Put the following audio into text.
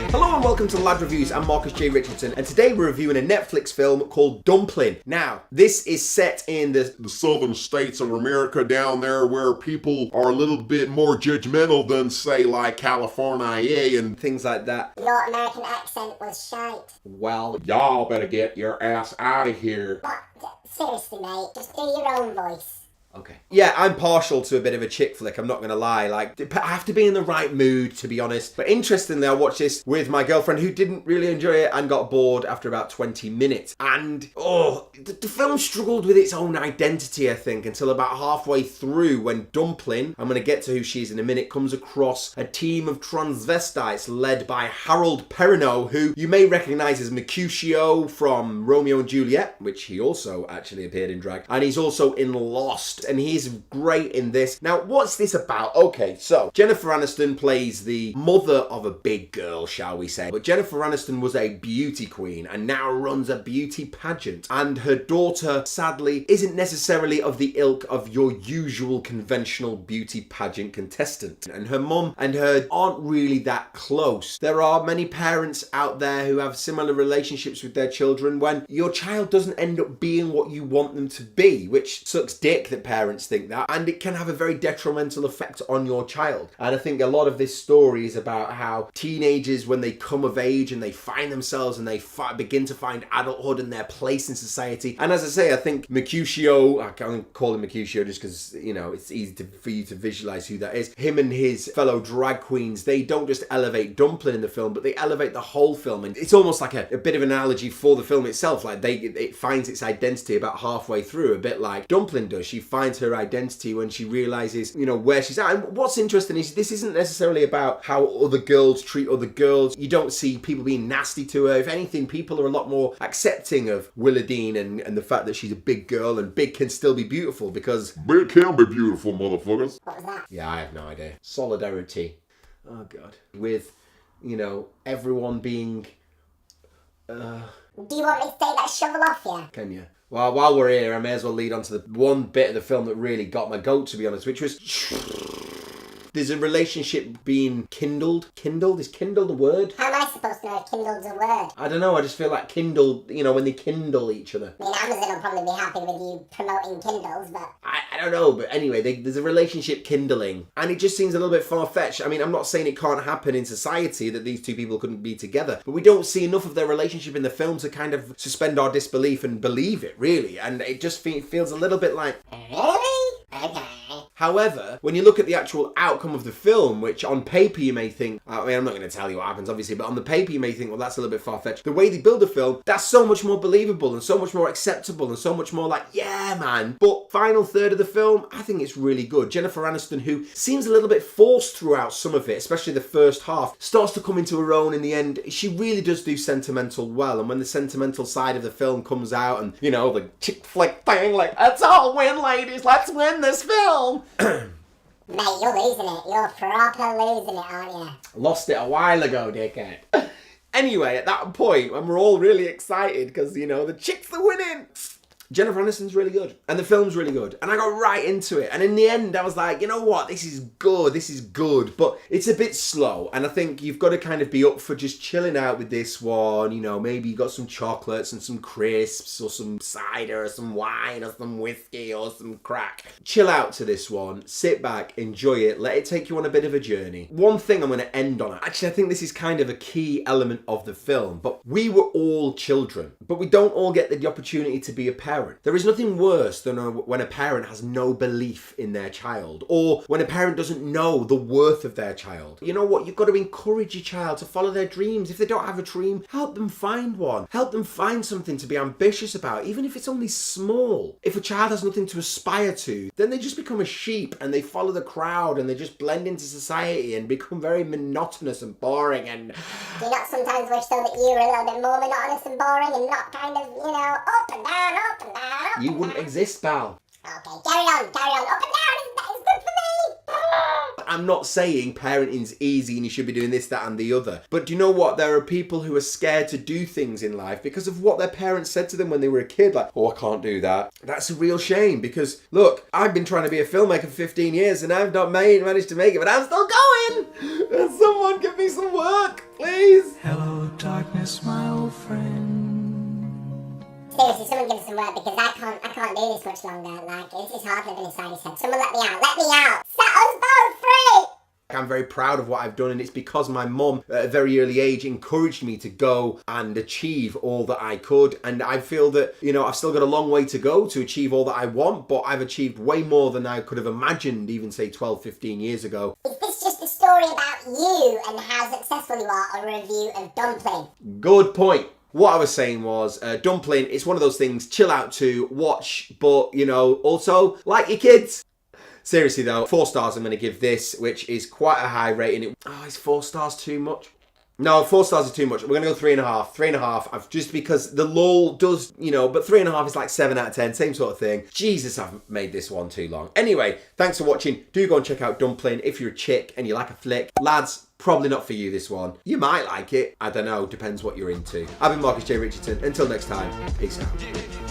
Hello and welcome to Lad Reviews. I'm Marcus J. Richardson, and today we're reviewing a Netflix film called Dumplin. Now, this is set in the southern states of America down there where people are a little bit more judgmental than, say, like California and things like that. Your American accent was shite. Well, y'all better get your ass out of here. What? Seriously, mate, just do your own voice. okay. Yeah, I'm partial to a bit of a chick flick, I'm not going to lie. Like, I have to be in the right mood, to be honest. But interestingly, I watched this with my girlfriend who didn't really enjoy it and got bored after about 20 minutes. And, the film struggled with its own identity, I think, until about halfway through when Dumplin, I'm going to get to who she is in a minute, comes across a team of transvestites led by Harold Perrineau, who you may recognise as Mercutio from Romeo and Juliet, which he also actually appeared in drag. And he's also in Lost. And he's great in this. Now, what's this about? Okay, so Jennifer Anniston plays the mother of a big girl, shall we say. But Jennifer Anniston was a beauty queen and now runs a beauty pageant. And her daughter, sadly, isn't necessarily of the ilk of your usual conventional beauty pageant contestant. And her mum and her aren't really that close. There are many parents out there who have similar relationships with their children when your child doesn't end up being what you want them to be, which sucks dick that parents think that, and it can have a very detrimental effect on your child. And I think a lot of this story is about how teenagers, when they come of age and they find themselves and they begin to find adulthood and their place in society. And as I say, I think Mercutio, I can't call him Mercutio just because, you know, it's easy for you to visualize who that is. Him and his fellow drag queens, they don't just elevate Dumplin in the film, but they elevate the whole film. And it's almost like a bit of an analogy for the film itself. Like it finds its identity about halfway through, a bit like Dumplin does. She finds her identity when she realizes, you know, where she's at. And what's interesting is this isn't necessarily about how other girls treat other girls. You don't see people being nasty to her. If anything, people are a lot more accepting of Willardine and the fact that she's a big girl, and big can still be beautiful because big can be beautiful, motherfuckers. What was that? Yeah, I have no idea. Solidarity. Oh God. With, you know, everyone being Do you want me to take that shovel off you? Can you? Well, while we're here, I may as well lead on to the one bit of the film that really got my goat, to be honest, which was there's a relationship being kindled. Kindled? Is kindled a word? How am I supposed to know if kindled's a word? I don't know, I just feel like kindled, you know, when they kindle each other. I mean, Amazon will probably be happy with you promoting Kindles, but I don't know, but anyway, there's a relationship kindling, and it just seems a little bit far-fetched. I mean, I'm not saying it can't happen in society that these two people couldn't be together, but we don't see enough of their relationship in the film to kind of suspend our disbelief and believe it, really, and it just feels a little bit like, really? Okay. However, when you look at the actual outcome of the film, which on paper you may think, I mean, I'm not going to tell you what happens, obviously, but on the paper you may think, well, that's a little bit far-fetched. The way they build a film, that's so much more believable and so much more acceptable and so much more like, yeah, man. But final third of the film, I think it's really good. Jennifer Anniston, who seems a little bit forced throughout some of it, especially the first half, starts to come into her own in the end. She really does do sentimental well, and when the sentimental side of the film comes out and, you know, the chick flick thing, like, let's all win, ladies, let's win this film. Mate, you're losing it. You're proper losing it, aren't you? Lost it a while ago, dickhead. Anyway, at that point, when we're all really excited because, you know, the chicks are winning, Jennifer Aniston's really good, and the film's really good, and I got right into it, and in the end I was like, you know what, this is good, but it's a bit slow, and I think you've got to kind of be up for just chilling out with this one. You know, maybe you got some chocolates and some crisps or some cider or some wine or some whiskey or some crack. Chill out to this one, sit back, enjoy it, let it take you on a bit of a journey. One thing I'm going to end on, actually I think this is kind of a key element of the film, but we were all children, but we don't all get the opportunity to be a parent. There is nothing worse than when a parent has no belief in their child, or when a parent doesn't know the worth of their child. You know what? You've got to encourage your child to follow their dreams. If they don't have a dream, help them find one. Help them find something to be ambitious about, even if it's only small. If a child has nothing to aspire to, then they just become a sheep and they follow the crowd and they just blend into society and become very monotonous and boring. And do you not sometimes wish though that you were a little bit more monotonous and boring and not kind of, you know, up and down, up and down? You wouldn't exist, pal. Okay, carry on, up and down, it's good for me. I'm not saying parenting's easy and you should be doing this, that and the other. But do you know what? There are people who are scared to do things in life because of what their parents said to them when they were a kid. Like, oh, I can't do that. That's a real shame because, look, I've been trying to be a filmmaker for 15 years and I've not managed to make it, but I'm still going. Someone give me some work, please. Hello, darkness, my old friend. Seriously, someone give us some work because I can't do this much longer. Like, this is hard living inside his head. Someone let me out. Let me out. Set us both free. I'm very proud of what I've done, and it's because my mum at a very early age encouraged me to go and achieve all that I could. And I feel that, you know, I've still got a long way to go to achieve all that I want, but I've achieved way more than I could have imagined even, say, 12, 15 years ago. Is this just a story about you and how successful you are, or a review of Dumplin? Good point. What I was saying was, Dumplin, it's one of those things, chill out to, watch, but, you know, also, like your kids. Seriously though, 4 stars I'm going to give this, which is quite a high rating. Is 4 stars too much? No, 4 stars is too much. We're going to go 3.5. 3.5, just because the lull does, you know, but 3.5 is like 7 out of 10, same sort of thing. Jesus, I've made this one too long. Anyway, thanks for watching. Do go and check out Dumplin if you're a chick and you like a flick. Lads, probably not for you, this one. You might like it. I don't know, depends what you're into. I've been Marcus J. Richardson. Until next time, peace out.